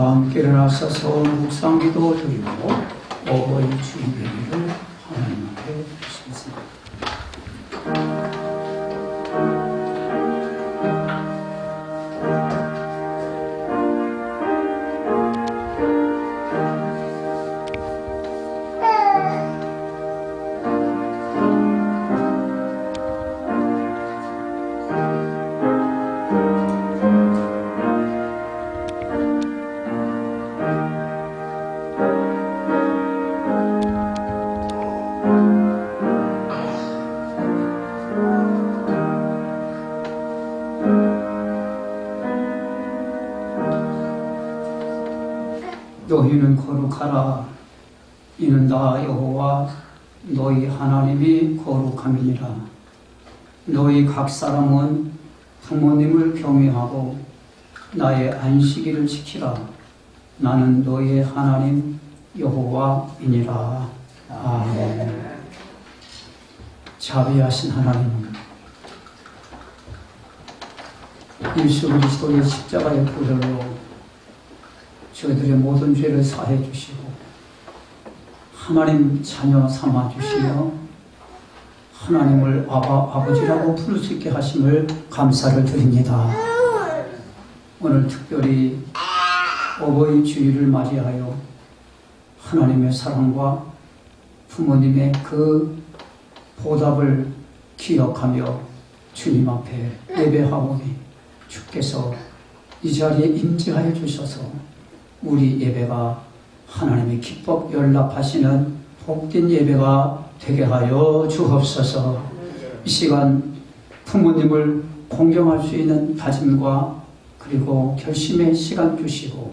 함께 일어나셔서 묵상기도 드리고 어버이 주일 예배를 하나님 앞에 드리겠습니다. 너희는 거룩하라. 이는 나 여호와 너희 하나님이 거룩함이니라. 너희 각 사람은 부모님을 경외하고 나의 안식일을 지키라. 나는 너희의 하나님 여호와이니라. 아멘. 자비하신 하나님, 예수 그리스도의 십자가의 보혈로 저희들의 모든 죄를 사해 주시고 하나님 자녀 삼아 주시며 하나님을 아버지라고 부를 수 있게 하심을 감사를 드립니다. 오늘 특별히 어버이 주일을 맞이하여 하나님의 사랑과 부모님의 그 보답을 기억하며 주님 앞에 예배하오니 주께서 이 자리에 임재하여 주셔서 우리 예배가 하나님의 기뻐 연락하시는 복된 예배가 되게 하여 주옵소서. 이 시간 부모님을 공경할 수 있는 다짐과 그리고 결심의 시간 주시고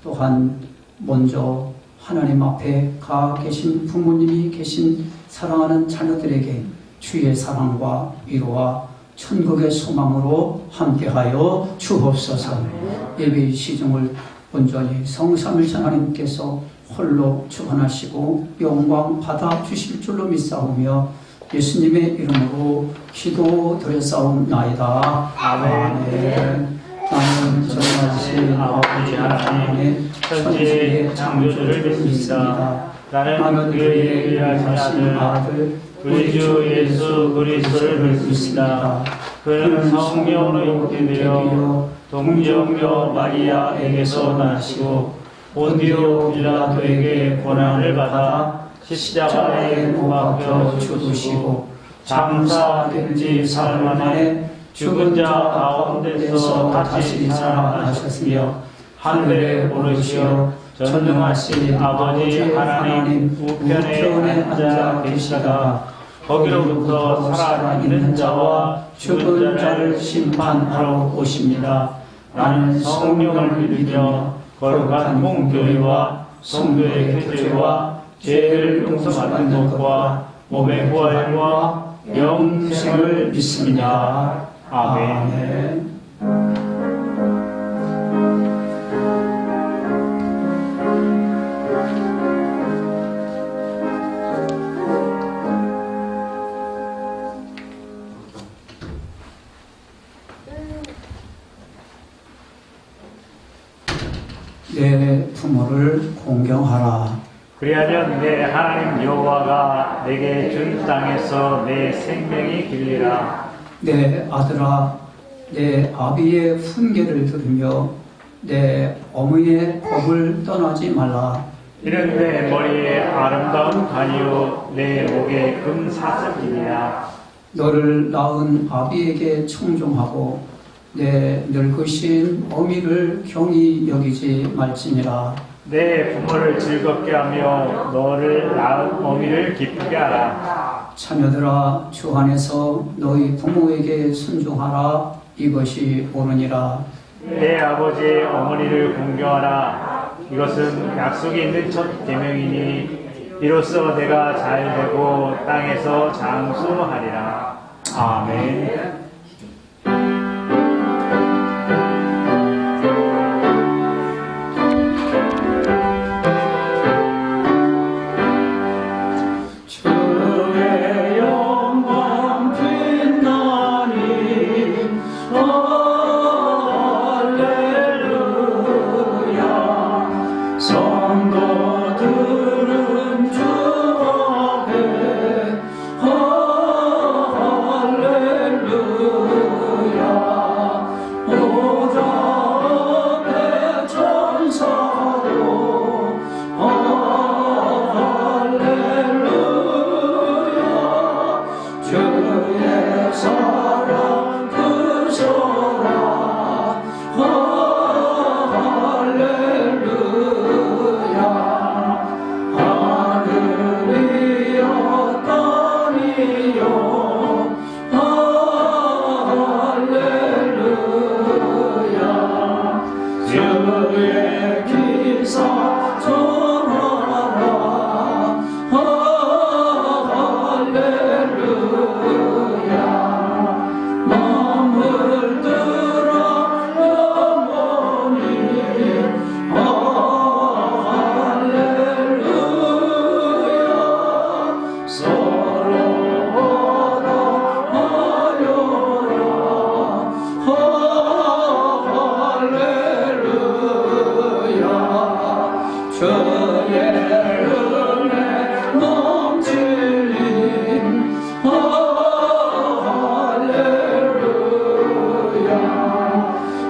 또한 먼저 하나님 앞에 가 계신 부모님이 계신 사랑하는 자녀들에게 주의 사랑과 위로와 천국의 소망으로 함께하여 주옵소서. 예배의 시중을 온전히 성삼일천 하나님께서 홀로 주관하시고 영광 받아 주실 줄로 믿사오며 예수님의 이름으로 기도드렸사옵나이다. 아멘. 나는 전능하신 아버지 하나님의 천지의 창조주를 믿습니다. 나는 그의 일하신 아들 우리 주 예수 그리스도를 믿습니다. 그는 성령으로 잉태되어 동정녀 마리아에게서 나시고 본디오 빌라도에게 고난을 받아 십자가에 못 박혀 죽으시고 장사된 지 사흘 만에 죽은 자 가운데서 다시 살아나셨으며 하늘에 오르시어 전능하신 아버지 하나님 우편에 앉아 계시다가 거기로부터 살아있는 자와 죽은 자를 심판하러 오십니다. 나는 성령을 믿으며 거룩한 공교회와 성도의 교제와 죄를 용서받는 것과 몸의 부활과 영생을 믿습니다. 아멘. 내 부모를 공경하라. 그리하면 내 하나님 여호와가 내게 준 땅에서 내 생명이 길리라. 내 아들아, 내 아비의 훈계를 들으며 내 어머니의 법을 떠나지 말라. 이는 내 머리에 아름다운 관이요 내 목에 금사슬이니라. 너를 낳은 아비에게 청종하고 내 늙으신 어미를 경히 여기지 말지니라. 내 부모를 즐겁게 하며 너를 낳은 어미를 기쁘게 하라. 자녀들아, 주 안에서 너희 부모에게 순종하라. 이것이 옳으니라. 내 아버지 어머니를 공경하라. 이것은 약속이 있는 첫 계명이니 이로써 내가 잘되고 땅에서 장수하리라. 아멘. 할렐루야. 주의 기사 전하라 할렐루야 마음을 들어 영원히 할렐루야 서러워라 하여라 할렐루야 주의 은혜 넘치는 할렐루야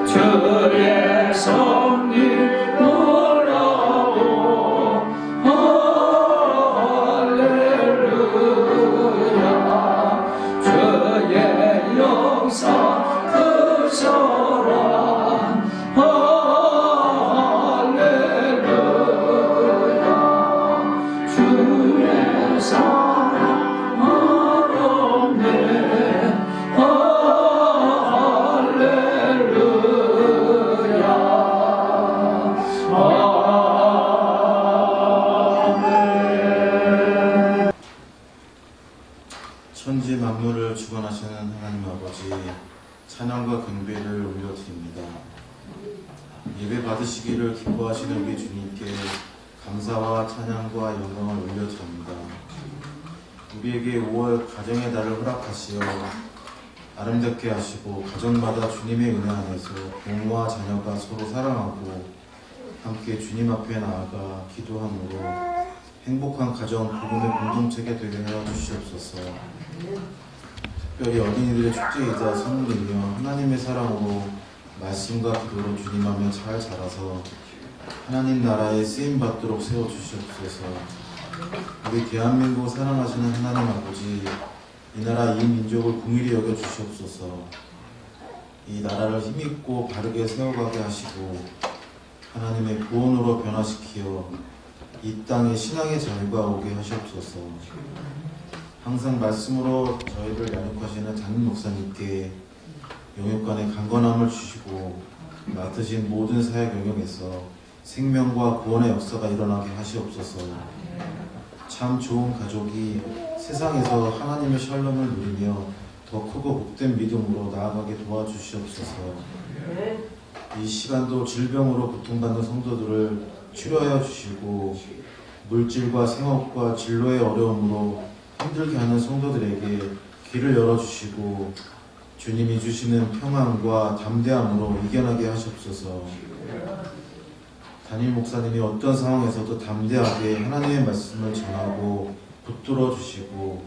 주의 섭리 놀라워 할렐루야 주의 역사 크셔라 할렐루야 주의 사랑 어렵네 할렐루야 천지 만물을 주관하시는 하나님 아버지, 찬양과 경배를 올려드립니다. 예배 받으시기를 기뻐하시는 우리 주님께 감사와 찬양과 영광을 올려드립니다. 우리에게 5월 가정의 달을 허락하시어 아름답게 하시고 가정마다 주님의 은혜 안에서 부모와 자녀가 서로 사랑하고 함께 주님 앞에 나아가 기도함으로 행복한 가정, 부부의 공동체가 되게 하여 주시옵소서. 특별히 어린이들의 축제이자 선물이며 하나님의 사랑으로 말씀과 기도로 주님 앞에 잘 자라서 하나님 나라에 쓰임받도록 세워주시옵소서. 우리 대한민국을 사랑하시는 하나님 아버지, 이 나라 이 민족을 긍휼히 여겨주시옵소서. 이 나라를 힘있고 바르게 세워가게 하시고 하나님의 구원으로 변화시키어 이 땅에 신앙의 자유가 오게 하시옵소서. 항상 말씀으로 저희를 양육하시는 담임 목사님께 영육간의 강건함을 주시고 맡으신 모든 사역 영역에서 생명과 구원의 역사가 일어나게 하시옵소서. 참 좋은 가족이 세상에서 하나님의 샬롬을 누리며 더 크고 복된 믿음으로 나아가게 도와주시옵소서. 이 시간도 질병으로 고통받는 성도들을 치료하여 주시고 물질과 생업과 진로의 어려움으로 힘들게 하는 성도들에게 길을 열어주시고 주님이 주시는 평안과 담대함으로 이겨나게 하시옵소서. 담임 목사님이 어떤 상황에서도 담대하게 하나님의 말씀을 전하고 붙들어 주시고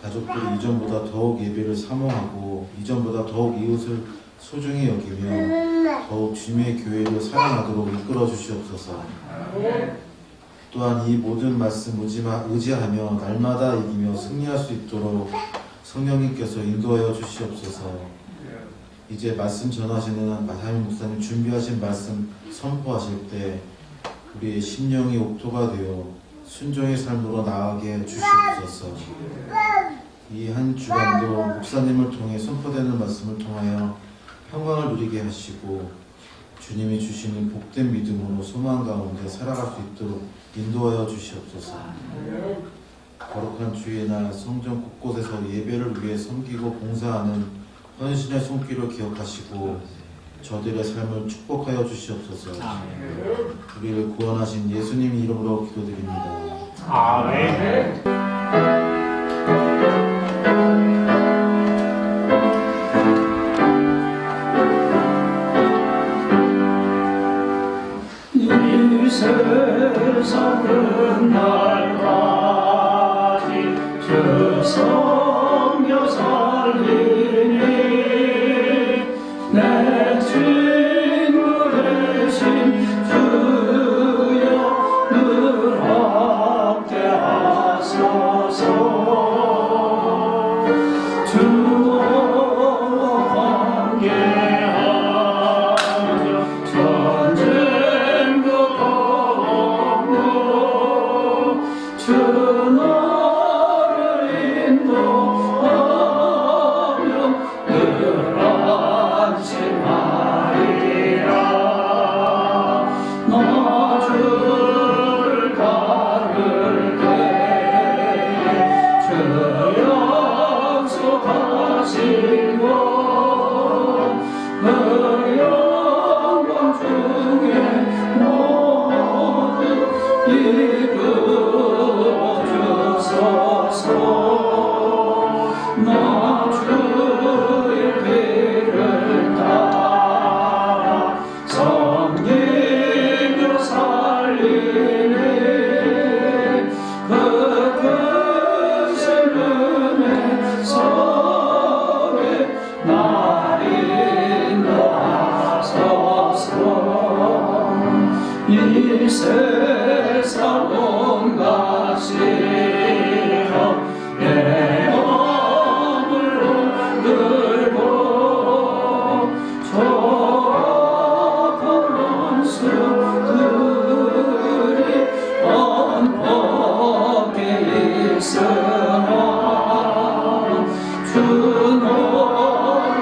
가족들이 이전보다 더욱 예배를 사모하고 이전보다 더욱 이웃을 소중히 여기며 더욱 주님의 교회를 사랑하도록 이끌어 주시옵소서. 또한 이 모든 말씀 의지하며 날마다 이기며 승리할 수 있도록 성령님께서 인도하여 주시옵소서. 이제 말씀 전하시는 담임 목사님 준비하신 말씀 선포하실 때 우리의 심령이 옥토가 되어 순종의 삶으로 나아가게 주시옵소서. 이 한 주간도 목사님을 통해 선포되는 말씀을 통하여 평강을 누리게 하시고 주님이 주시는 복된 믿음으로 소망 가운데 살아갈 수 있도록 인도하여 주시옵소서. 거룩한 주의 날 성전 곳곳에서 예배를 위해 섬기고 봉사하는 헌신의 손길을 기억하시고 저들의 삶을 축복하여 주시옵소서. 우리를 구원하신 예수님 이름으로 기도드립니다. 아멘. 이 세상 끝날까지 주 섬겨 살리니 내 친구 되신 주여 늘 함께 하소서. 주와 함께하며 전쟁도 없고 주 나를 인도 세상 온갖 시험 내 마음을 흔들고 저그런 수들이 언덕에 있으나 주 너를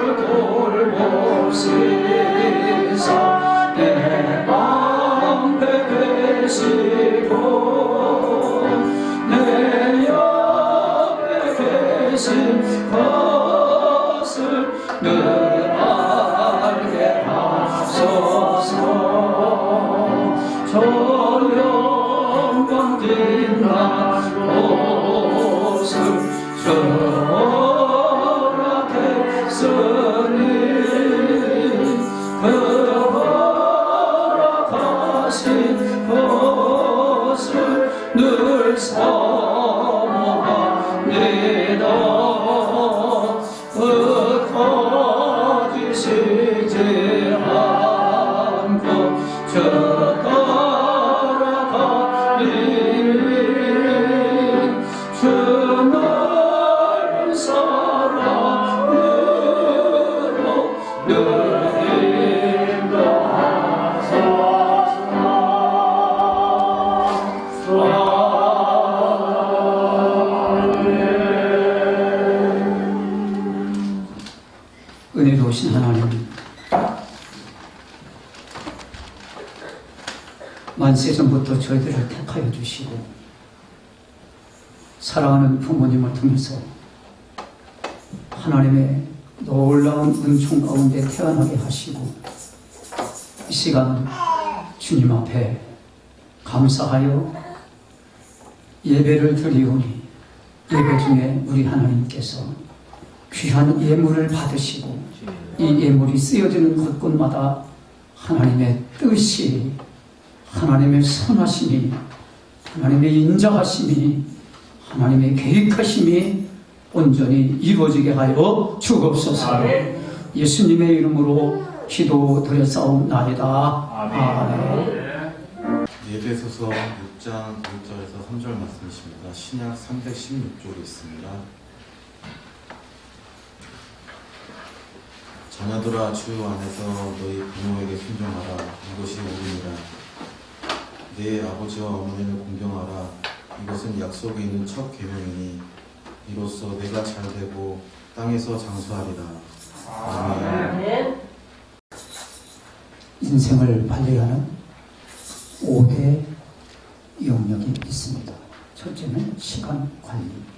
돌보시사 내 방패 되시고 내 옆에 계신 것을 늘 알게 하소서. 저 영광 빛난 옷을 허락했으니 그 허락하신 것을 늘 사모합니다. 흩어지시지 않고 저 따라가리니 주 넓은 사랑으로 늘 은혜로우신 하나님, 만세전부터 저희들을 택하여 주시고 사랑하는 부모님을 통해서 하나님의 놀라운 은총 가운데 태어나게 하시고 이 시간 주님 앞에 감사하여 예배를 드리오니 예배 중에 우리 하나님께서 귀한 예물을 받으시고 이 예물이 쓰여지는 곳곳마다 하나님의 뜻이, 하나님의 선하심이, 하나님의 인자하심이, 하나님의 계획하심이 온전히 이루어지게 하여 주옵소서. 예수님의 이름으로 기도드렸사옵나이다. 아멘. 예배소서 6장 1절에서 3절 말씀이십니다. 신약 316쪽에 있습니다. 자녀들아 주 안에서 너희 부모에게 순종하라. 이것이 옳으니라. 내 아버지와 어머니를 공경하라. 이것은 약속에 있는 첫 계명이니 이로써 내가 잘되고 땅에서 장수하리라. 아멘. 인생을 관리하는 5대 영역이 있습니다. 첫째는 시간 관리입니다.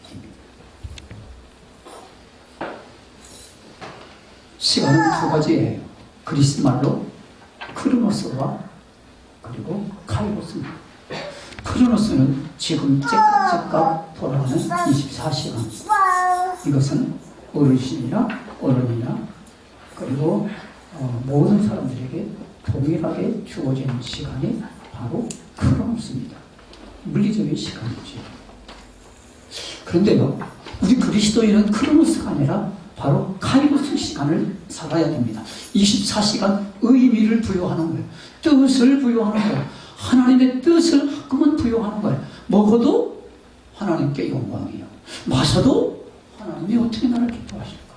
시간은 두 가지예요. 그리스 말로 크로노스와 그리고 카이로스입니다. 크로노스는 지금 째깍째깍 돌아가는 24시간. 이것은 어르신이나 어른이나 그리고 모든 사람들에게 동일하게 주어지는 시간이 바로 크로노스입니다. 물리적인 시간이지. 그런데요, 우리 그리스도인은 크로노스가 아니라 바로 카이로스 시간을 살아야 됩니다. 24시간 의미를 부여하는 거예요. 뜻을 부여하는 거예요. 하나님의 뜻을 그만 부여하는 거예요. 먹어도 하나님께 영광이요. 마셔도 하나님이 어떻게 나를 기뻐하실까?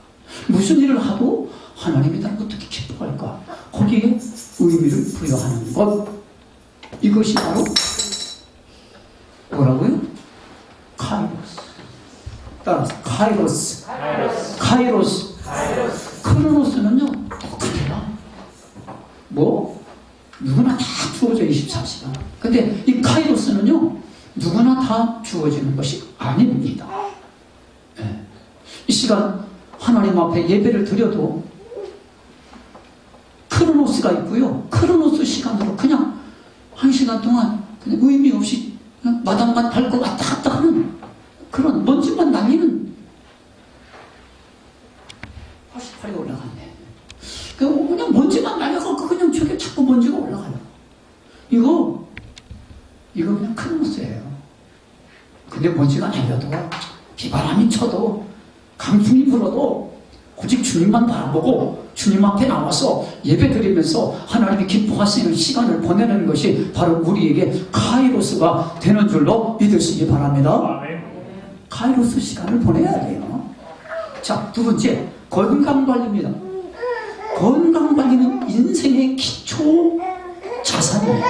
무슨 일을 하도 하나님이 나를 어떻게 기뻐할까? 거기에 의미를 부여하는 것. 이것이 바로 뭐라고요? 카이로스. 따라서 카이로스. 크로노스는요 똑같아요. 뭐 누구나 다 주어져 24시간. 근데 이 카이로스는요 누구나 다 주어지는 것이 아닙니다. 네. 이 시간 하나님 앞에 예배를 드려도 크로노스가 있고요. 크로노스 시간으로 그냥 1시간 동안 그냥 의미 없이 그냥 마당만 밟고 왔다 갔다 하는 그런 먼지만 날리는 88이 올라갔네. 그냥 먼지만 날려가고 그냥 저게 자꾸 먼지가 올라가요. 이거 그냥 크로노스예요. 근데 먼지가 날려도 비바람이 쳐도 강풍이 불어도 오직 주님만 바라보고 주님 앞에 나와서 예배 드리면서 하나님이 기뻐하시는 시간을 보내는 것이 바로 우리에게 카이로스가 되는 줄로 믿으시기 바랍니다. 아멘. 카이로스 시간을 보내야 돼요. 자, 두 번째, 건강관리입니다. 건강관리는 인생의 기초 자산이에요.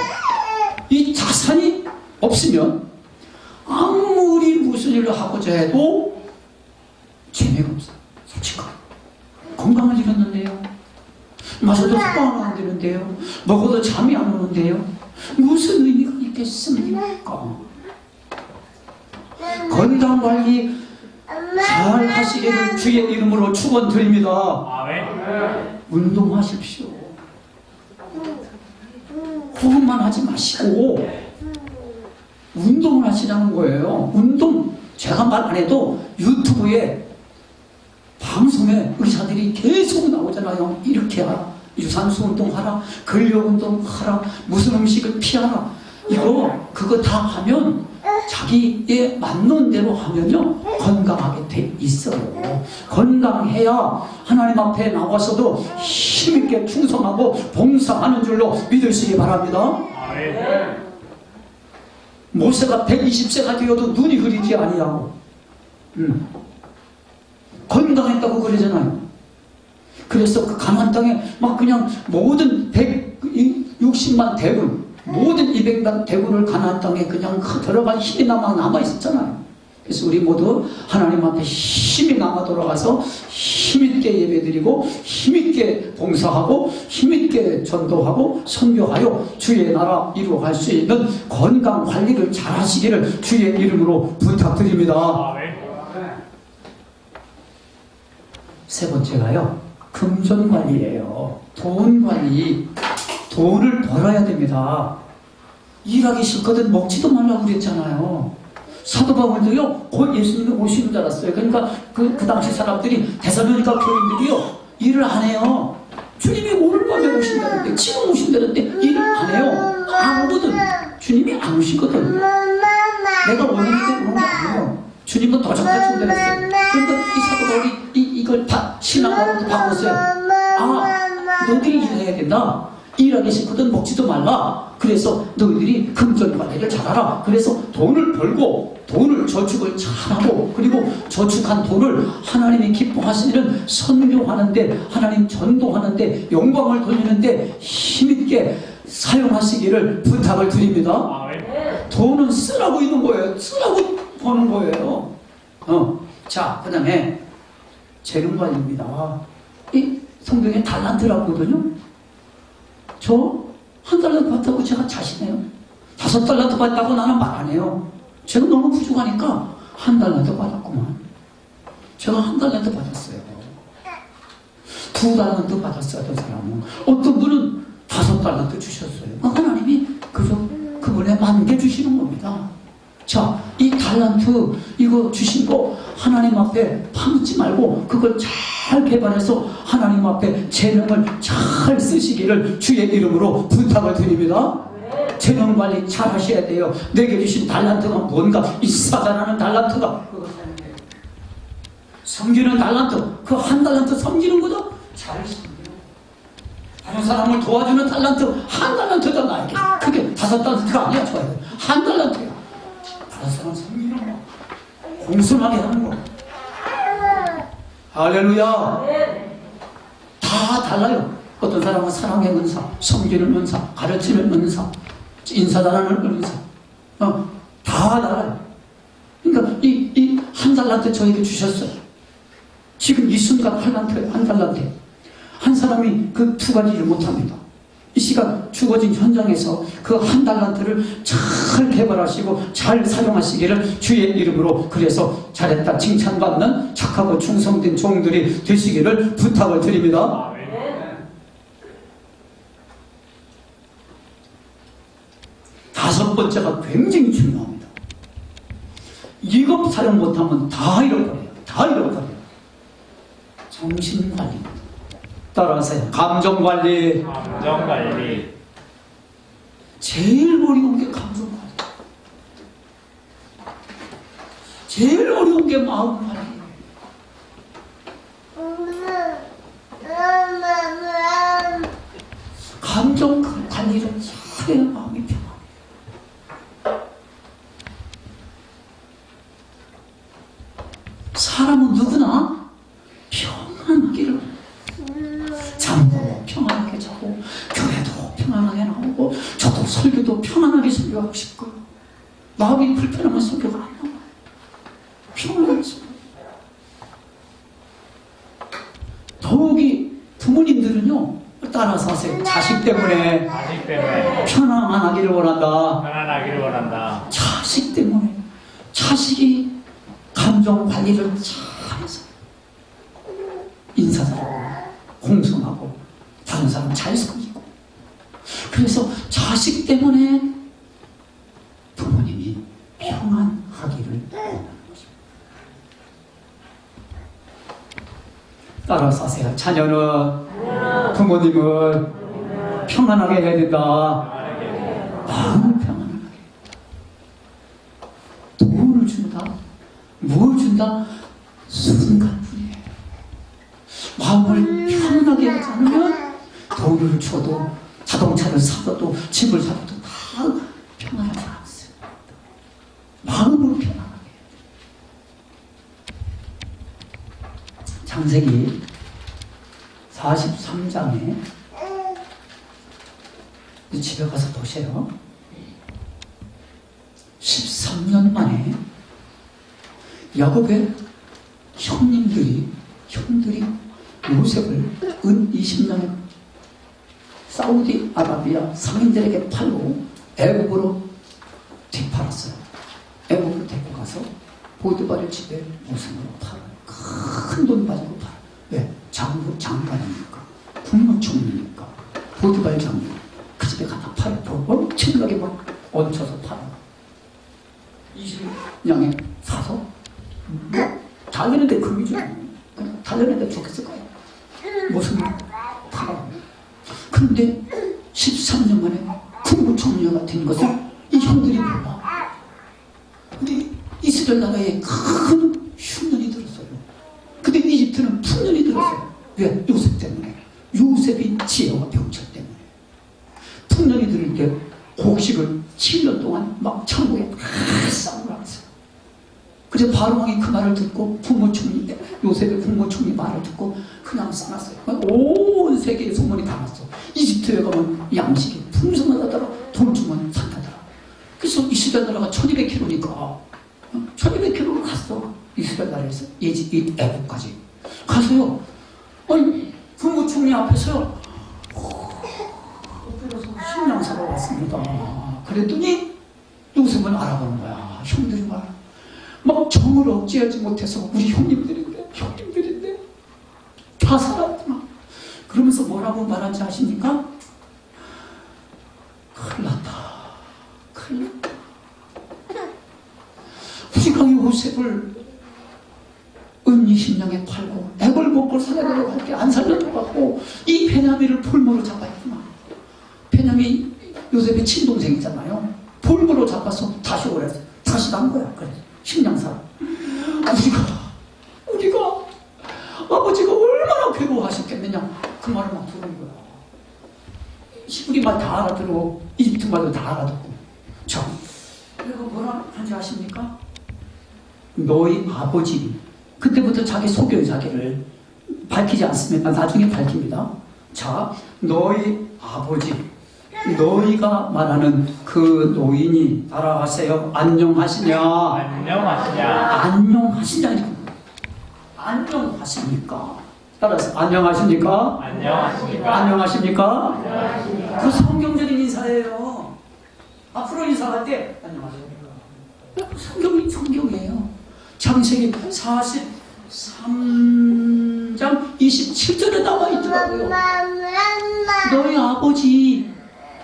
이 자산이 없으면 아무리 무슨 일을 하고자 해도 재미가 없어요. 솔직하게. 건강을 잃었는데요. 마셔도 소화가 안 되는데요. 먹어도 잠이 안 오는데요. 무슨 의미가 있겠습니까? 건강관리 잘 하시기를 주의 이름으로 축원드립니다. 아멘. 운동하십시오. 그것만 하지 마시고 운동을 하시라는 거예요. 운동 제가 말 안 해도 유튜브에 방송에 의사들이 계속 나오잖아요. 이렇게 하라, 유산소 운동하라, 근력 운동하라, 무슨 음식을 피하라. 그거 다 하면 자기에 맞는 대로 하면요 건강하게 돼 있어요. 건강해야 하나님 앞에 나와서도 힘있게 충성하고 봉사하는 줄로 믿으시기 바랍니다. 아멘. 모세가 120세가 되어도 눈이 흐리지 아니하고 건강했다고 그러잖아요. 그래서 그 가나안 땅에 막 그냥 모든 160만 대군, 모든 200만 대군을 가나안 땅에 그냥 들어간 힘이 남아 있었잖아요. 그래서 우리 모두 하나님 앞에 힘이 남아 돌아가서 힘있게 예배드리고 힘있게 봉사하고 힘있게 전도하고 선교하여 주의 나라 이루어갈 수 있는 건강 관리를 잘 하시기를 주의 이름으로 부탁드립니다. 아멘. 세 번째가요, 금전 관리예요. 돈 관리. 돈을 벌어야 됩니다. 일하기 싫거든 먹지도 말라고 그랬잖아요. 사도 바울도요, 곧 예수님이 오시는 줄 알았어요. 그러니까 그 당시 사람들이 데살로니가 교인들이요, 일을 안 해요. 주님이 오늘 밤에 오신다는데, 지금 오신다는데 일을 안 해요. 안 오거든. 주님이 안 오시거든. 내가 원하는데 오는 게 아니에요. 주님은 더 전까지 온다랬어요. 그러니까 이 사도 바울이 이걸 다 신앙으로 바꿨어요. 너희들이 일해야 된다. 일하기 싫거든 먹지도 말라. 그래서 너희들이 금전 관리를 잘하라. 그래서 돈을 벌고 돈을 저축을 잘하고, 그리고 저축한 돈을 하나님이 기뻐하시는 선교하는데, 하나님 전도하는데, 영광을 돌리는데 힘있게 사용하시기를 부탁을 드립니다. 아멘. 돈은 쓰라고 있는 거예요. 쓰라고 버는 거예요. 자, 그 다음에 재능관리입니다. 이 성경에 달란트라고 하거든요. 저 한 달란트 받다고 제가 자신해요. 5달란트 받다고 나는 말 안 해요. 제가 너무 부족하니까 한 달란트 받았구만. 제가 한 달란트 받았어요. 2달란트 받았어요. 어떤 사람은. 어떤 분은 5달란트 주셨어요. 하나님이 그분에 맞게 주시는 겁니다. 자, 이 달란트 이거 주신 거 하나님 앞에 파묻지 말고 그걸 잘 개발해서 하나님 앞에 재능을 잘 쓰시기를 주의 이름으로 부탁을 드립니다. 재능 관리 잘 하셔야 돼요. 내게 주신 달란트가 뭔가, 이 사단하는 달란트가 섬기는 달란트, 그 한 달란트 섬기는 거죠. 잘 섬겨. 다른 사람을 도와주는 달란트, 한 달란트다 나에게. 그게 5달란트가 아니야. 좋아요. 한 달란트야. 다른 사람 섬기는 거, 공손하게 하는 거. 할렐루야. 다 달라요. 어떤 사람은 사랑의 은사, 섬기는 은사, 가르치는 은사, 인사 잘하는 은사, 다 달라요. 그러니까 이 한 달란트 저에게 주셨어요. 지금 이 순간 한 달란트. 한 사람이 그 2가지를 못합니다. 이 시간 주어진 현장에서 그 한 달란트를 잘 개발하시고 잘 사용하시기를 주의 이름으로, 그래서 잘했다 칭찬받는 착하고 충성된 종들이 되시기를 부탁을 드립니다. 다섯 번째가 굉장히 중요합니다. 이거 사용 못하면 다 잃어버려요. 다 잃어버려요. 정신관리입니다. 따라하세요. 감정관리. 감정관리. 제일 어려운 게 감정관리. 제일 어려운 게 마음관리. 그래야 마음이 평안해. 사람은 누구나 평안하기를, 잠도 평안하게 자고 교회도 평안하게 나오고 저도 설교도 평안하게 설교하고 싶고 마음이 불편하면 설교가 안 나와요. 평안하게 설교. 더욱이 부모님들은요 따라서 하세요. 자식 때문에 자식 때문에 편안하기를 원한다. 편안하기를 원한다. 자식 때문에 자식이 감정 관리를 잘해서 인사하고 공손하고 다른 사람 잘 섬기고, 그래서 자식 때문에 부모님이 평안하기를 원하는 것입니다. 따라서 하세요. 자녀는 부모님을 평안하게 해야 된다. 마음을 평안하게. 돈을 준다. 뭘 준다? 순간뿐이에요. 마음을 평안하게 하지 않으면 돈을 줘도 자동차를 사도 집을 사도 다 평안하지 않습니다. 마음을 평안하게. 창세기 43장에 집에 가서 보세요. 13년 만에 야곱의 형들이 요셉을 은 20년 사우디아라비아 상인들에게 팔고 애굽으로 되팔았어요. 애굽으로 데리고 가서 보드발의 집에 모성으로 팔아요. 큰 돈 가지고 팔아요. 왜? 장관이니까, 국무총리니까, 보드발 장군. 그 집에 갖다 팔아요. 엄청나게 막 얹혀서 팔아요. 20냥에 사서 달려는데 금이 좀 그냥 달려는데 좋겠을 거예요. 무슨 팔아요. 그런데 13년 만에 국무총리가 된 것을 이 형들이 몰라. 우리 이스라엘 나라에 큰 흉년이 들었어요. 근데 이집트는 풍년이 들었어요. 왜? 요셉 때문에. 요셉이 지혜와 병철 때문에. 풍년이 들을 때 곡식을 7년 동안 막 천국에 싸우고 왔어요. 그래서 바로왕이 그 말을 듣고 국무총리, 요셉의 국무총리 말을 듣고 그냥 써놨어요. 온 세계에 소문이 다 났어. 이집트에 가면 양식이 풍성하다더라. 돈 주면 산다더라. 그래서 이스라엘 나라가 1200km니까 1200km로 갔어. 이스라엘 나라에서 애국까지 가서요. 아니 국무총리 앞에서요. 그래서 식량사로 왔습니다. 그랬더니 요셉은 알아보는 거야. 형들이 막 정을 억제하지 못해서 우리 형님들인데 다 살았구나. 그러면서 뭐라고 말한지 아십니까? 큰일 났다. 우리가 요셉을 은 20냥에 팔고 애걸 먹고 살려고 할 게 안 살려고 갖고 이 베냐민을 볼모로 잡아있구나. 베냐민 요셉의 친동생이잖아요. 볼모로 잡아서 다시 오래서 다시 난 거야. 그래. 식량사. 우리가 아버지가 얼마나 괴로워하셨겠느냐. 그 말을 막 들은 거야. 우리 말 다 알아들고 이집트 말도 다 알아듣고. 자, 그리고 뭐라 하는지 아십니까? 너희 아버지. 그때부터 자기 속여요. 자기를 밝히지 않습니까? 나중에 밝힙니다. 자, 너희 아버지, 너희가 말하는 그 노인이 따라하세요. 안녕하시냐? 안녕하십니까? 따라서 안녕하십니까? 그 성경적인 인사예요. 앞으로 인사할 때 안녕하세요. 성경이에요. 창세기 43장 27절에 나와 있더라고요. 너희 아버지,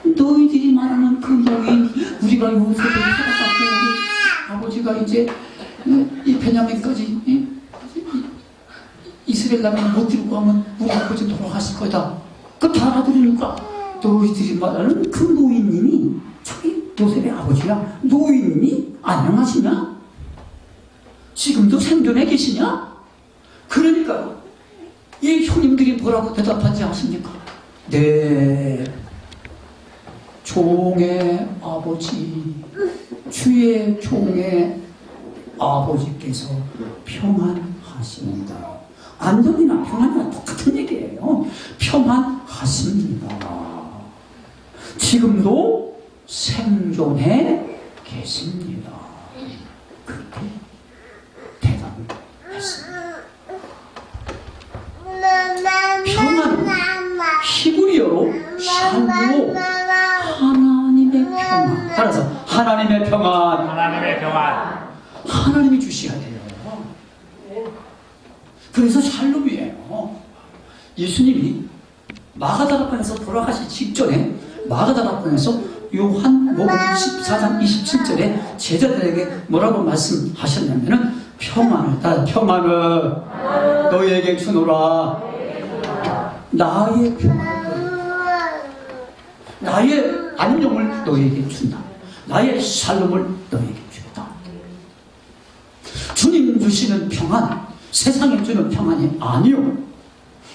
너희들이 말하는 그 노인, 우리가 요셉을 살아갖고 우리 아버지가 이제 이 베냐민까지 이스라엘 나라를 못 들고 가면 우리 아버지 돌아가실 거다. 그 다 알아들으니까 너희들이 말하는 그 노인님이 자기 요셉의 아버지야. 노인님이 안녕하시냐? 지금도 생존해 계시냐? 그러니까 이 형님들이 뭐라고 대답하지 않습니까? 네. 종의 아버지, 주의 종의 아버지께서 평안하십니다. 안전이나 평안이나 똑같은 얘기예요. 평안하십니다. 지금도 생존해 계십니다. 그렇게 대답을 했습니다. 평안, 히브리어로 샬로, 하나님의 평안. 따라서 하나님의 평안, 하나님의 평안. 하나님이 주셔야 돼요. 그래서 샬롬이에요. 예수님이 마가다락방에서 돌아가시 직전에 마가다락방에서 요한복음 14장 27절에 제자들에게 뭐라고 말씀하셨냐면은 평안을 따라 평안을 너희에게 주노라. 나의 평안, 나의 안녕을 너희에게 준다. 나의 샬롬을 너희에게 주겠다. 주님 주시는 평안, 세상에 주는 평안이 아니요.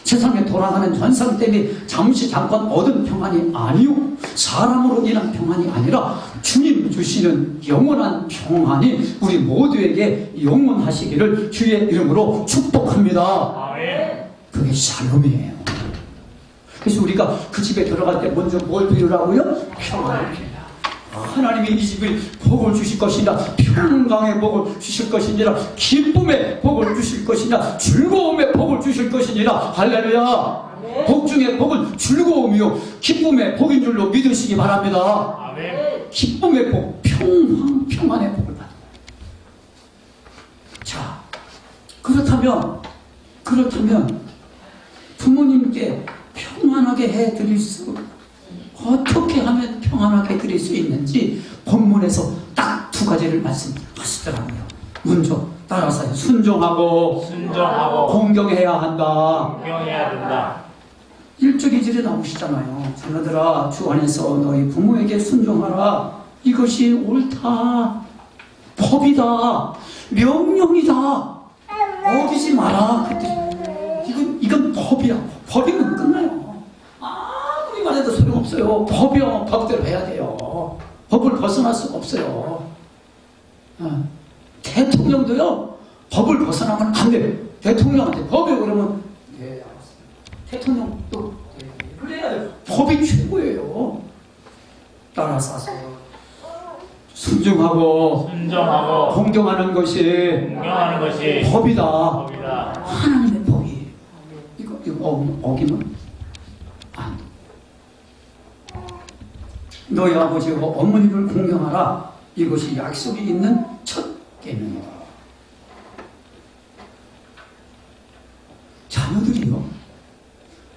세상에 돌아가는 현상 때문에 잠깐 얻은 평안이 아니요. 사람으로 인한 평안이 아니라 주님 주시는 영원한 평안이 우리 모두에게 영원하시기를 주의 이름으로 축복합니다. 아멘. 그게 샬롬이에요. 그래서 우리가 그 집에 들어갈 때 먼저 뭘 빌으라고요? 평안을 빌라. 하나님이 이 집에 복을 주실 것이냐, 평강의 복을 주실 것이니라, 기쁨의 복을 주실 것이냐, 즐거움의 복을 주실 것이니라. 할렐루야. 복 중에 복은 즐거움이요 기쁨의 복인 줄로 믿으시기 바랍니다. 아멘. 기쁨의 복, 평안의 복을 받는. 자, 그렇다면 부모님께 평안하게 해드릴 수, 어떻게 하면 평안하게 드릴 수 있는지 본문에서 딱 두 가지를 말씀하시더라고요. 먼저 따라서 순종하고 공경해야 한다. 공경해야 된다. 1절 2절에 나오시잖아요. 자녀들아, 주 안에서 너희 부모에게 순종하라. 이것이 옳다. 법이다. 명령이다. 어기지 마라. 이건 법이야. 법이면 끝나요. 아무리 말해도 소용없어요. 법이요. 법대로 해야 돼요. 법을 벗어날 수가 없어요. 대통령도요, 법을 벗어나면 안 돼요. 대통령한테 법이요 그러면 네, 알았어요. 대통령도 그래야 돼요. 법이 최고예요. 따라서 순종하고 공경하는 것이 법이다. 하나님의 법이에요. 이거 어기면 안 돼. 너희 아버지와 어머니를 공경하라. 이것이 약속이 있는 첫 계명이다. 자녀들이요,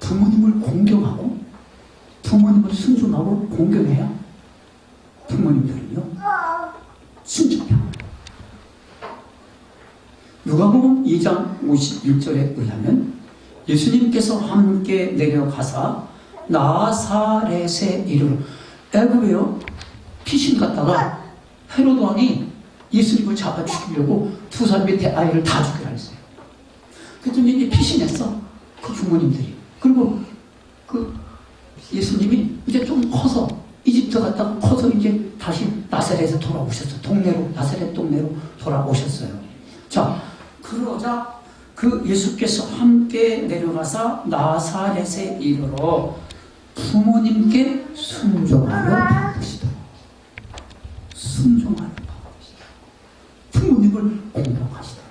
부모님을 공경하고 부모님을 순종하고 공경해야 부모님들은요 순종해요. 누가복음 2장 51절에 의하면 예수님께서 함께 내려가사 나사렛에 이르러, 애굽에요 피신 갔다가 헤로드 왕이 예수님을 잡아 죽이려고 두 사람의 아이를 다 죽이라 했어요. 그랬더니 이제 피신했어, 그 부모님들이. 그리고 그 예수님이 이제 좀 커서 이집트 갔다가 커서 이제 다시 나사렛에 돌아오셨어요. 나사렛 동네로 돌아오셨어요. 자, 그러자 그 예수께서 함께 내려가사 나사렛에 이르러 부모님께 순종하여 바꾸시더라. 순종하여 바꾸시더라. 부모님을 공경하시더라.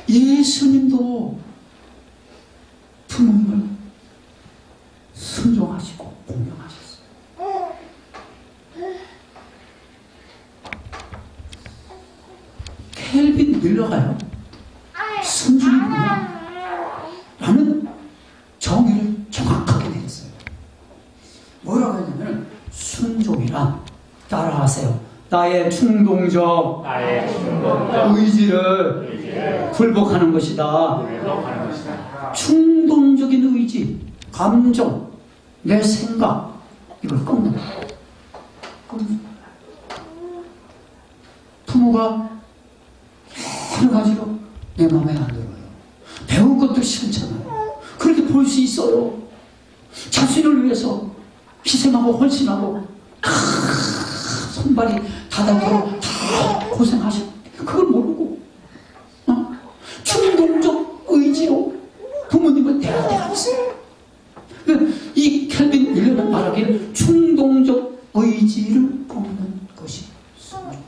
예수님도 부모님을 순종하시고 공경하셨어요. 켈빈 밀러가요, 순종이 뭐냐? 라는 정의를 정확하게 내렸어요. 뭐라고 했냐면, 순종이란, 따라하세요, 나의 충동적 의지를 굴복하는 것이다. 충동적인 의지, 감정, 내 생각, 이걸 꺾는 거예요. 부모가 여러 가지로 내 마음에 안 들어요. 배운 것도 싫잖아요. 그렇게 볼 수 있어요. 자신을 위해서 희생하고 헌신하고 손발이 닿도록 다 고생하시고 그걸 모르고 충동적 의지로 부모님을 대하셨어요. 이 켈빈 윌러는 말하기를 충동적 의지를 꺾는 것이 순종이다.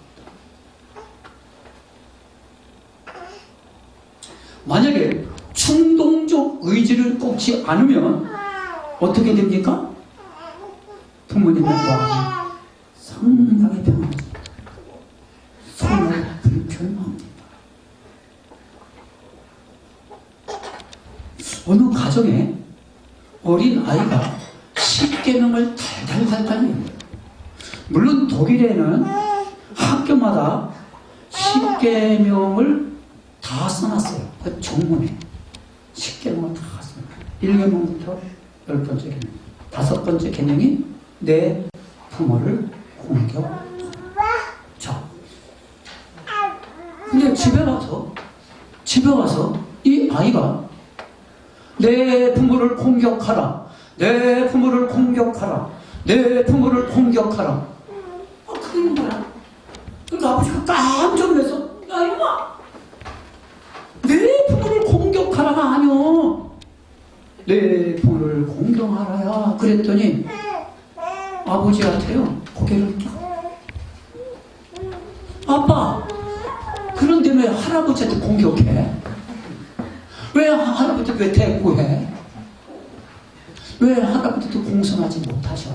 만약에 충동적 의지를 꺾지 않으면 어떻게 됩니까? 부모님의 마음이 상당히 변합니다. 손을 불편합니다. 어느 가정에 어린 아이가 10계명을 달달달달 외웁니다. 물론 독일에는 학교마다 10계명을 다 써놨어요. 그 정문에 10계명을 다 써놨어요. 1계명부터 10번째 계명, 5번째 계명이 내 부모를 공격. 자, 근데 집에 와서 이 아이가 내 부모를 공격하라, 내 부모를 공격하라, 내 부모를 공격하라. 그게 뭐야? 그러니까 아버지가 깜짝 놀라서, 야 이놈아, 내 부모를 공격하라가 아니오, 내 부모를 공경하라야. 그랬더니 아버지한테요 고개를 쫙, 아빠, 그런데 왜 할아버지한테 공격해? 왜 할아버지도 왜 대꾸해? 왜 할아버지도 공손하지 못하셔?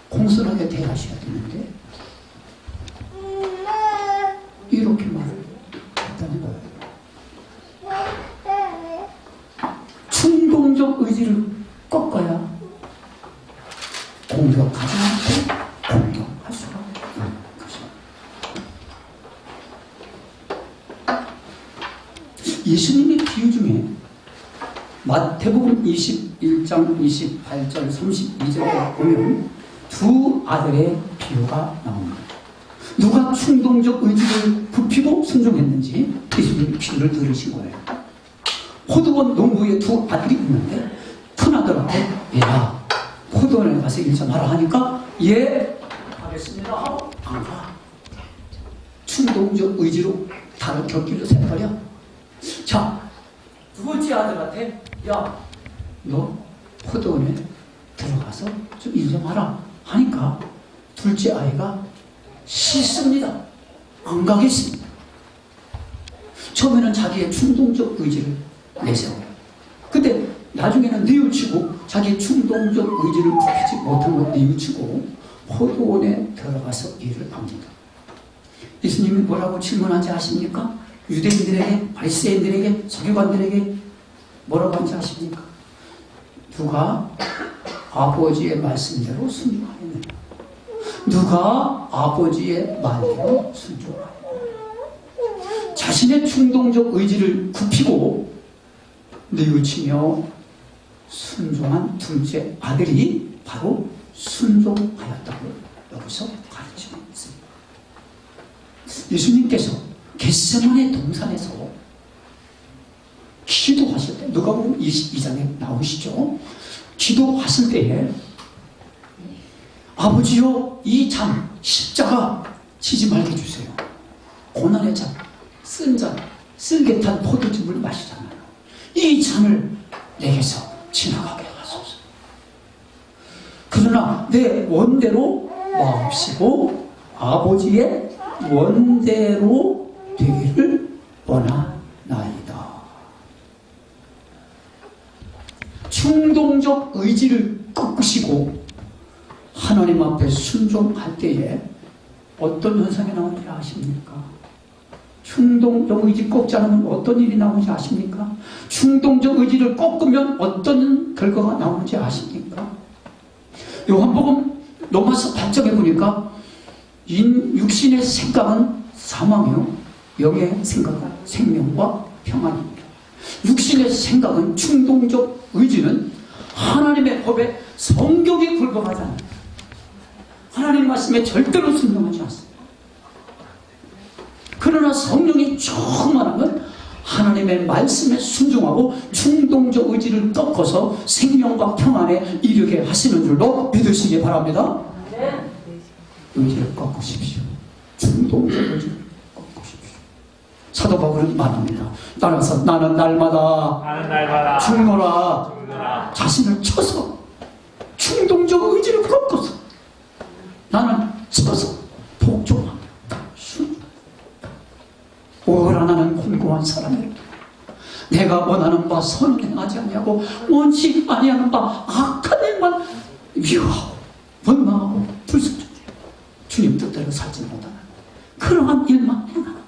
공손하게 대하셔야 되는데 이렇게 말을 했다는 거예요. 충동적 의지를 꺾어야 공격하지 않고 공격할 수가 있는 것입니다. 예수님의 비유 중에 마태복음 21장 28절 32절에 보면 두 아들의 비유가 나옵니다. 누가 충동적 의지를 굽히고 순종했는지 예수님의 비유를 들으신 거예요. 포도원 농부의 두 아들이 있는데 큰 아들한테 얘야 포도원에 가서 일 좀 하라 하니까 예 하겠습니다 하고 안 가. 충동적 의지로 다른 곁길로 새버려. 자, 두 번째 아들한테 야, 너 포도원에 들어가서 좀 일 좀 하라 하니까 둘째 아이가 싫습니다. 안 가겠습니다. 처음에는 자기의 충동적 의지를 내세워요. 근데 나중에는 뉘우치고 자기의 충동적 의지를 굽히지 못한 걸 뉘우치고 포도원에 들어가서 일을 합니다. 예수님이 뭐라고 질문한지 아십니까? 유대인들에게, 바리새인들에게, 서기관들에게 뭐라고 한지 아십니까? 누가 아버지의 말씀대로 순종하느냐? 누가 아버지의 말대로 순종하느냐? 자신의 충동적 의지를 굽히고 뉘우치며 순종한 둘째 아들이 바로 순종하였다고 여기서 가르치고 있습니다. 예수님께서 겟세마네 동산에서 기도하실 때, 누가복음 22장에 나오시죠. 기도하실 때에 아버지요, 이 잔, 십자가 지지 말게 해주세요. 고난의 잔, 쓴 잔, 쓸게 탄 포도즙을 마시잖아요. 이 잔을 내게서 지나가게 하소서. 그러나 내 원대로 마옵시고 아버지의 원대로 되기를 원하나이다. 충동적 의지를 꺾으시고 하나님 앞에 순종할 때에 어떤 현상이 나오는지 아십니까? 충동적 의지 꺾지 않으면 어떤 일이 나오는지 아십니까? 충동적 의지를 꺾으면 어떤 결과가 나오는지 아십니까? 요한복음 로마서 8장에 보니까 육신의 생각은 사망이요, 영의 생각은 생명과 평안입니다. 육신의 생각은, 충동적 의지는 하나님의 법에 성격이 굴복하지 않습니다. 하나님 말씀에 절대로 순종하지 않습니다. 그러나 성령이 충만한 건 하나님의 말씀에 순종하고 충동적 의지를 꺾어서 생명과 평안에 이르게 하시는 줄로 믿으시기 바랍니다. 의지를 꺾으십시오. 충동적 의지를 꺾으십시오. 사도 바울은 말합니다. 따라서 나는 날마다 죽노라. 자신을 쳐서 충동적 의지를 꺾어서 나는 쳐서 복종합니다. 오라 나는 곤고한 사람이라. 내가 원하는 바 선을 행하지 아니하고 원치 아니하는 바 악한 일만 미워하고 원망하고 불순종해 주님 뜻대로 살지 못하는 그러한 일만 행하는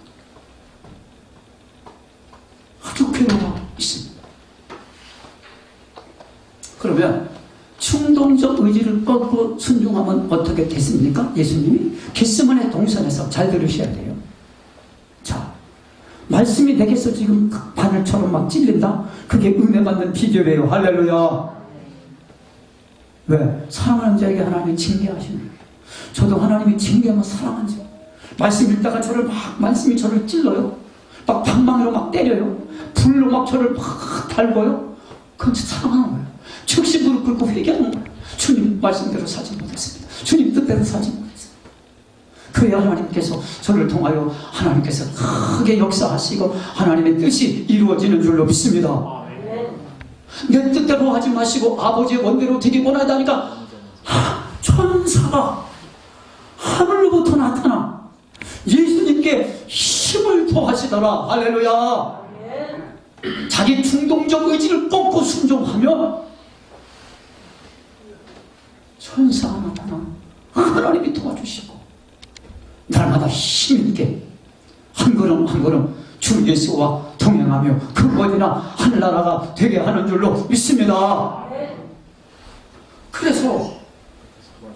아주 괴로워 있습니다. 그러면 충동적 의지를 꺾고 순종하면 어떻게 됐습니까? 예수님이 겟세마네 동산에서 잘 들으셔야 돼요. 자, 말씀이 내게서 지금 바늘처럼 막 찔린다? 그게 은혜 받는 비결이에요. 할렐루야. 왜? 사랑하는 자에게 하나님이 징계하시는 거예요. 저도 하나님이 징계하면 사랑한 자. 말씀 읽다가 말씀이 저를 찔러요. 막 방망이로 막 때려요. 불로 막 저를 막 달궈요. 그건 사랑하는 거예요. 즉시 무릎 꿇고 회개하는 거예요. 주님 말씀대로 살지 못했습니다. 주님 뜻대로 살지 못했습니다. 그래야 하나님께서 저를 통하여 하나님께서 크게 역사하시고 하나님의 뜻이 이루어지는 줄로 믿습니다. 내 뜻대로 하지 마시고 아버지의 원대로 되기 원하다니까 천사가 하늘로부터 나타나 예수님께 힘을 더하시더라. 할렐루야. 자기 충동적 의지를 꺾고 순종하면 천사가 나타나 하나님이 도와주시고 날마다 힘있게 한 걸음 한 걸음 주 예수와 동행하며 그 어디나 하늘나라가 되게 하는 줄로 믿습니다. 그래서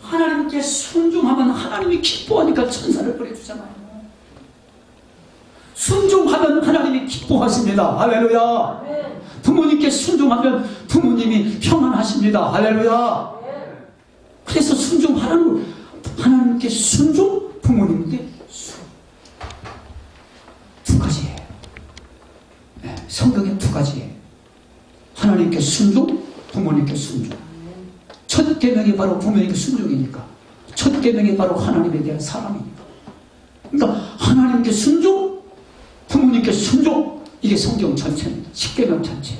하나님께 순종하면 하나님이 기뻐하니까 천사를 보내주잖아요. 순종하면 하나님이 기뻐하십니다. 할렐루야. 부모님께 순종하면 부모님이 평안하십니다. 할렐루야. 그래서 순종하라는 거. 하나님께 순종, 부모님께 순종. 두 가지예요. 네, 성경에 두 가지예요. 하나님께 순종, 부모님께 순종. 첫 계명이 바로 부모님께 순종이니까. 첫 계명이 바로 하나님에 대한 사랑이니까. 그러니까 하나님께 순종, 부모님께 순종. 이게 성경 전체입니다. 십계명 전체.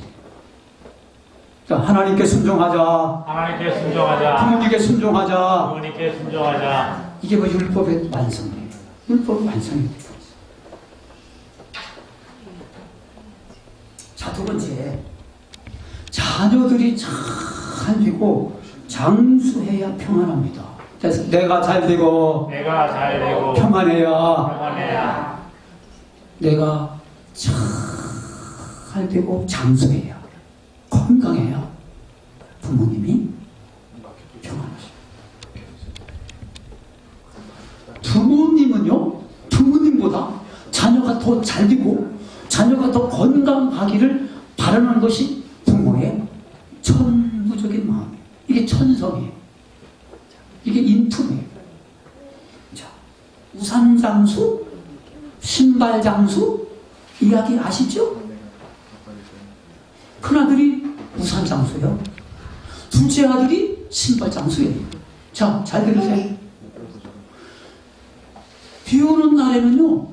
자, 하나님께 순종하자. 하나님께 순종하자. 부모님께 순종하자. 부모님께 순종하자. 이게 뭐 율법의 완성이에요. 율법 완성입니다. 자, 두 번째. 자녀들이 잘 되고 장수해야 평안합니다. 그래서 내가 잘 되고 평안해야 내가 잘 되고 장수해야 건강해야 부모님이 평안하십니다. 부모님은요, 부모님보다 자녀가 더 잘 되고 자녀가 더 건강하기를 바라는 것이 부모의 천부적인 마음이에요. 이게 천성이에요. 이게 인품이에요. 자, 우산장수, 신발장수 이야기 아시죠? 큰아들이 우산장수예요. 둘째 아들이 신발장수예요. 자, 잘 들으세요. 비 오는 날에는요,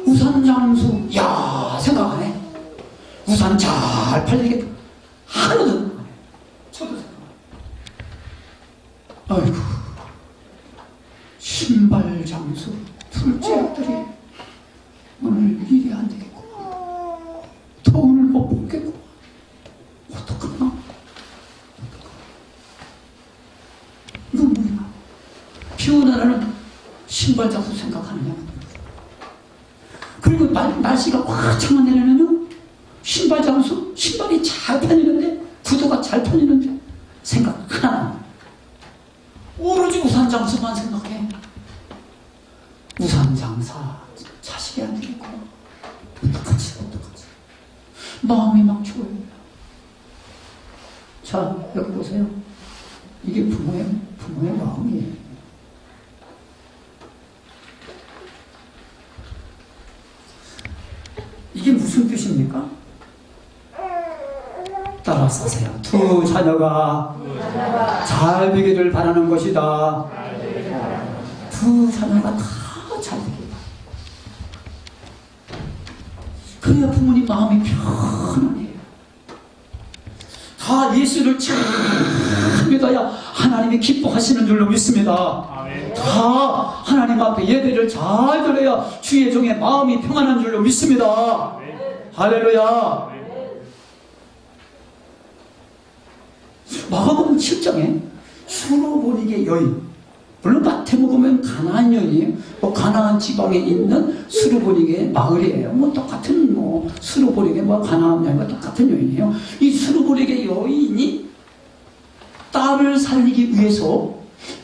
우산장수, 야, 생각 안 해. 우산 잘 팔리겠다. 하나도 안 해. 저도 생각 안 해. 아이고, 신발장수, 둘째 아들이 오늘 일이 안 되겠고, 돈을 못 벌겠고, 어떡하나? 눈물이 나. 비 오는 날에는 신발장수 생각하느냐? 그리고 날씨가 화창한 날에는요, 신발장수, 신발이 잘 팔리는데, 구두가 잘 팔리는데, 생각 하나 안 나. 오로지 우산장수만 생각해. 우산장사, 자식이 안 되겠고, 어떡하지? 마음이 막 죽어요. 자, 여기 보세요. 이게 부모의 마음이에요. 사세요. 두 자녀가 잘 되기를 바라는 것이다. 두 자녀가 다 잘 되기를 바랍니다. 그래야 부모님 마음이 편안해요. 다 예수를 잘 믿어야 하나님이 기뻐하시는 줄로 믿습니다. 아멘. 다 하나님 앞에 예배를 잘 드려야 주의 종의 마음이 평안한 줄로 믿습니다. 할렐루야. 마가복음 7장에 수로보니게 여인, 물론 마태복음은 가나안 여인이에요. 가나안 지방에 있는 수로보니게 마을이에요. 똑같은 수로보니게 가나안 여인과 똑같은 여인이에요. 이 수로보니게 여인이 딸을 살리기 위해서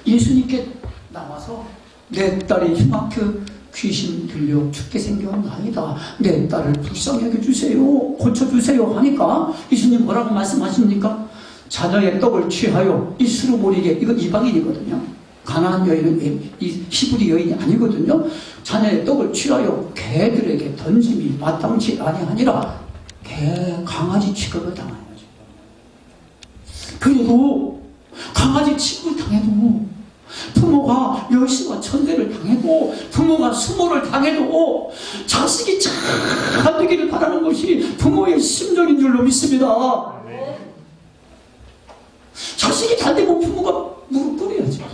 예수님께 나와서 내 딸이 흉악해 귀신 들려 죽게 생겼나이다. 내 딸을 불쌍히 여겨주세요. 고쳐주세요 하니까 예수님 뭐라고 말씀하십니까? 자녀의 떡을 취하여 이 수로보니게, 이건 이방인이거든요. 가나안 여인은 이 히브리 여인이 아니거든요. 자녀의 떡을 취하여 개들에게 던짐이 마땅치 아니하니라. 개, 강아지 취급을 당하는 거죠. 그래도 강아지 취급을 당해도, 부모가 멸시와 천대를 당해도, 부모가 수모를 당해도 자식이 잘 되기를 바라는 것이 부모의 심정인 줄로 믿습니다. 자식이 잘 되면 부모가 무릎 꿇어야지.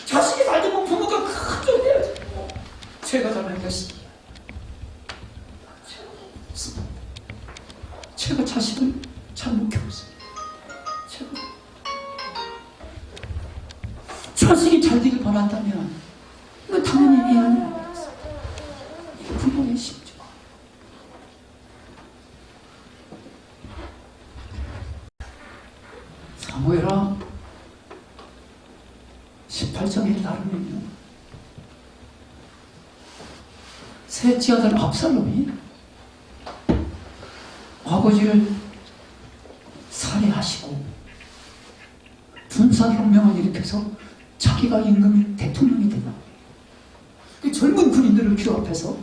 자식이 잘 되면 부모가 큰 소리 해야지. 제가 잘못했습니다. 제가 자식을 잘못 키웠습니다. 자식이 잘 되길 바란다면 이거 당연히 미안해요. 이게 부모의 심정. 사무엘하 18장에 따르면요, 셋째 아들 압살롬이 아버지를 살해하시고 군사혁명을 일으켜서 자기가 임금이 대통령이 되나, 그 젊은 군인들을 규합해서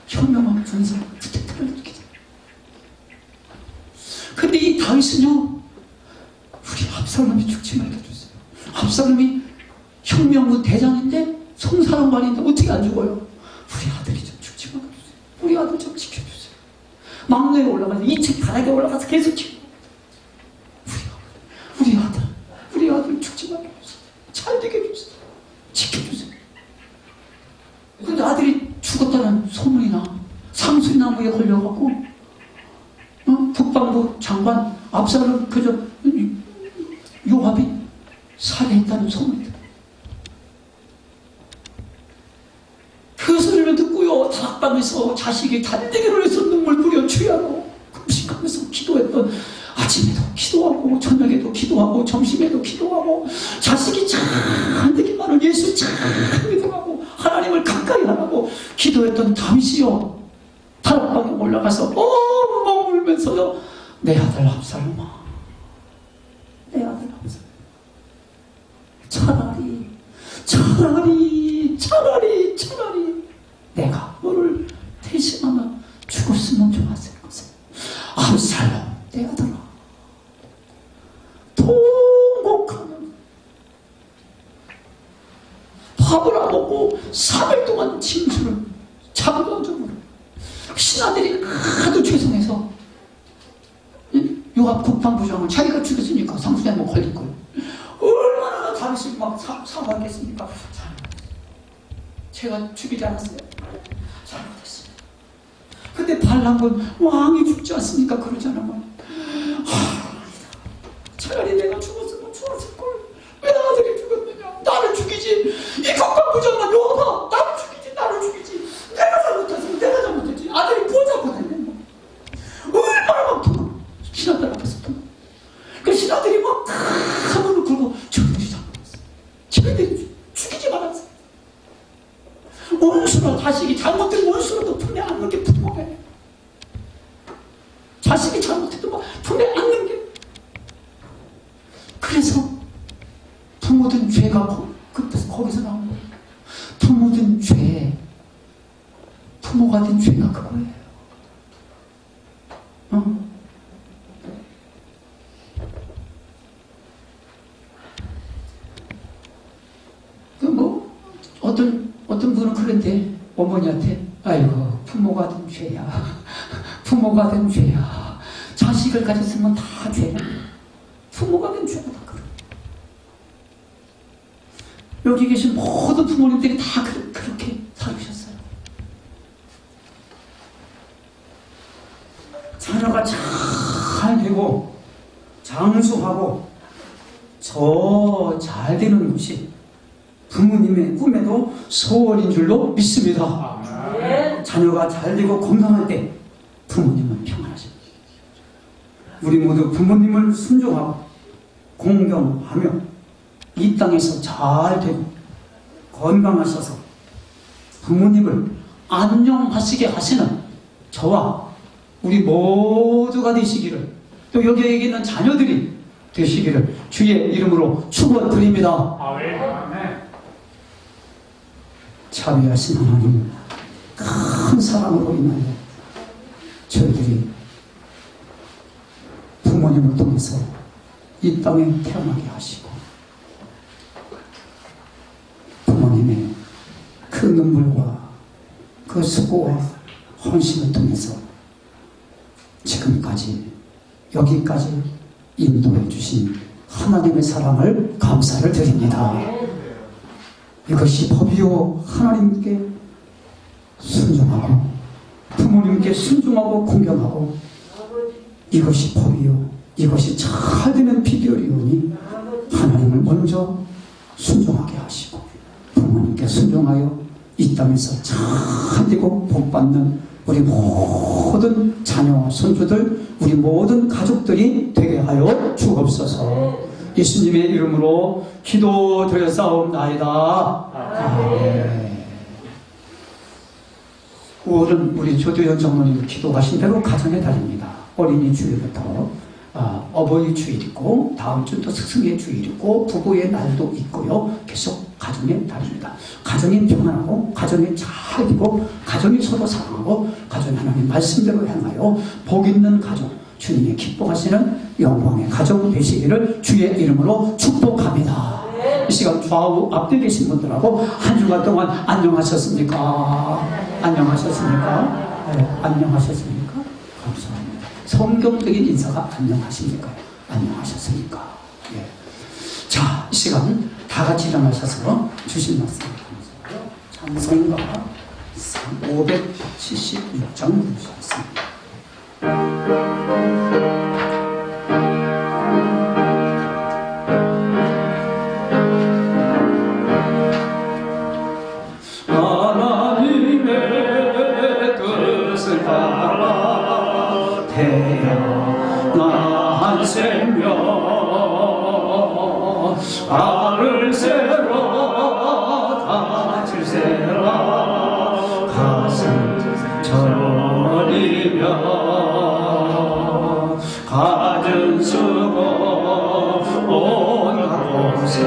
혁명한 군사 쿠데타를 일으키죠. 근데 이 다윗은요, 우리 압살롬이 죽지 말게 해주세요. 압살롬이 혁명군 대장인데 송사령관인데 어떻게 안 죽어요? 우리 아들이 좀 죽지 말게 해주세요. 우리 아들 좀 지켜주세요. 막내에 올라가서 2층 바닥에 올라가서 계속 우리 아들 죽지 말게 해주세요. 잘 되게 해주세요. 지켜주세요. 근데 아들이 죽었다는 소문이 나. 상수리나무에 걸려갖고 국방부 장관 압살롬 그저 요압이 살해했다는 소문이 들어요. 그 소리를 듣고요, 다락방에서 자식이 단대기를 해서 눈물 뿌려 취하고 금식하면서 기도했던, 아침에도 기도하고 저녁에도 기도하고 점심에도 기도하고 자식이 잘 되기만을 예수 잘 믿어가고 하나님을 가까이 하라고 기도했던 다윗이요, 다락방에 올라가서 엉엉 울면서요, 내 아들 압살롬아, 내 아들 압살롬, 차라리 내가 너를 대신하며 죽었으면 좋았을 것을. 압살롬 내 아들아, 통곡하면 밥을 안 먹고 3일 동안 징수를 자부정적으로, 신하들이 하도 죄송해서 요압 국방부장은 자기가 죽였으니까 상수에 뭐 걸릴 거예요. 얼마나 다윗이 막 사과하겠습니까? 제가 죽이지 않았어요. 잘못했어요. 근데 반란군 왕이 죽지 않습니까? 그러잖아. 차라리 내가 죽었으면 좋았을걸. 왜 아들이 죽었느냐? 나를 죽이지. 이 국방부장만 요하다. 나를 죽이지. 내가 잘못했으면 내가 잘못했지. 아들이 보자거든요. 얼마나 막 도망. 신하들 앞에서 도망. 그 신하들이 막 가문을 걸고 저희들이 잘못했어. 저희들이 죽이지 말았어. 원수로, 자식이 잘못된 원수로도 품에 안는 게 부모예요. 자식이 잘못해도 막 품에 안는 게. 그래서 부모든 죄가 거기서 나온 거예요. 부모든 죄, 부모가 된 죄가 그거예요. 어떤 분은 그런데 어머니한테 아이고 부모가 된 죄야. 부모가 된 죄야. 자식을 가졌으면 다 죄야. 부모가 된 죄다 그래. 여기 계신 모든 부모님들이 다 그렇게 살으셨어요. 자녀가 잘 되고 장수하고 잘 되는 것이 부모님의 꿈에도 소원인 줄로 믿습니다. 자녀가 잘 되고 건강할 때 부모님은 평안하십니다. 우리 모두 부모님을 순종하고 공경하며 이 땅에서 잘 되고 건강하셔서 부모님을 안녕하시게 하시는 저와 우리 모두가 되시기를, 또 여기에 있는 자녀들이 되시기를 주의 이름으로 축원드립니다. 자비하신 하나님, 큰 사랑으로 인하여 저희들이 부모님을 통해서 이 땅에 태어나게 하시고 부모님의 그 눈물과 그 수고와 헌신을 통해서 지금까지 여기까지 인도해 주신 하나님의 사랑을 감사를 드립니다. 이것이 법이요, 하나님께 순종하고 부모님께 순종하고 공경하고, 이것이 법이요, 이것이 잘 되는 비결이오니 하나님을 먼저 순종하게 하시고 부모님께 순종하여 이 땅에서 잘 되고 복받는 우리 모든 자녀, 손주들, 우리 모든 가족들이 되게 하여 주옵소서. 예수님의 이름으로 기도드렸사옵나이다. 아멘. 5월은 우리 조도현 장로님 기도하신 대로 가정의 달입니다. 어린이 주일부터 어버이 주일이고, 다음 주 또 스승의 주일이고, 부부의 날도 있고요. 계속 가정의 달입니다. 가정이 평안하고, 가정이 잘 되고, 가정이 서로 사랑하고, 가정이 하나님 말씀대로 향하여 복 있는 가정, 주님이 기뻐하시는 영광의 가정 되시기를 주의 이름으로 축복합니다. 이 시간 좌우 앞에 계신 분들하고 한 주간 동안 안녕하셨습니까? 안녕하셨습니까? 네, 안녕하셨습니까? 감사합니다. 성경적인 인사가 안녕하십니까? 안녕하셨습니까? 예. 자, 이 시간 다 같이 일어나셔서 주신 말씀 감사하고요. 찬송가 576장 부르셨습니다. 하나님의 뜻을 따라 태어난 생명, 알을 새로 다칠 새라 가슴 저리며 가진 수고 온갖 곳에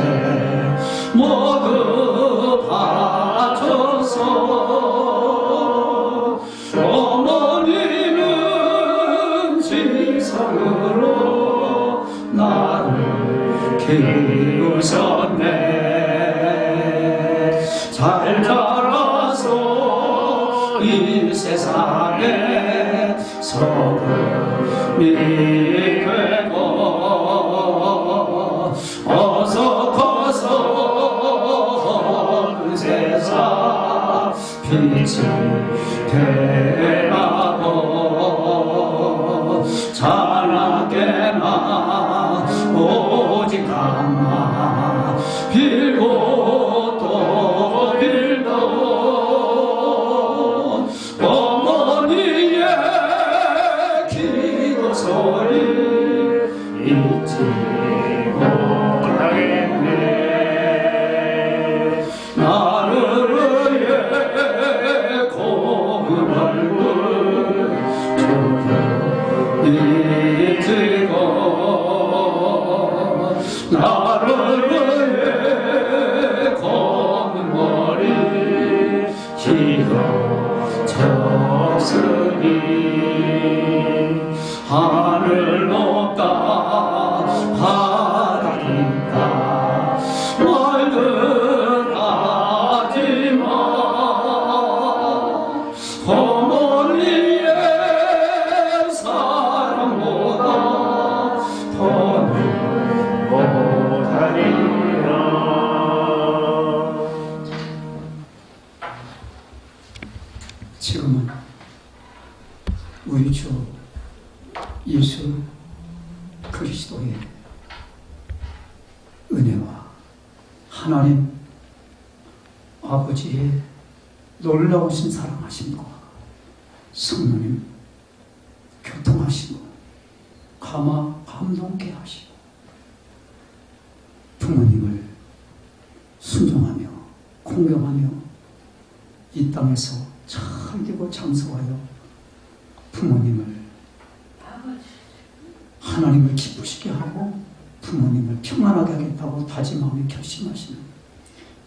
모두 바쳐서 어머니는 지성으로 나를 키우셨네. 잘 자라서 이 세상에 소금이 되고 어서 커서 그 세상 빛이 되라고 자라게나 오직 강나 빌고 또 빌던 어머니의 기도 소리 잊지 못하겠네. 나를 위해 고운 얼굴 주님 잊고 나를 위해 검은 머리 기도 쳤으니 하늘 높다 그리스도의 은혜와 하나님 아버지의 놀라우신 사랑하심과 성령님 교통하시고 감동케 하시고 부모님을 순종하며 공경하며 이 땅에서 잘되고 장수하여 부모님을 하나님을 기쁘시게 하고 부모님을 평안하게 하겠다고 다짐하며 결심하시는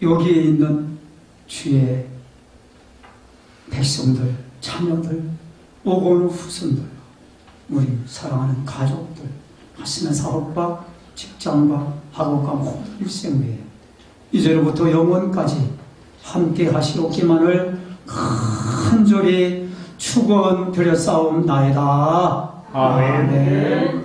여기에 있는 주의 백성들, 자녀들, 오고 오는 후손들, 우리 사랑하는 가족들, 하시는 사업과 직장과 학업과 모든 일생에 이제로부터 영원까지 함께 하시옵기만을 간절히 축원드려 싸움나이다. 아멘. 아멘.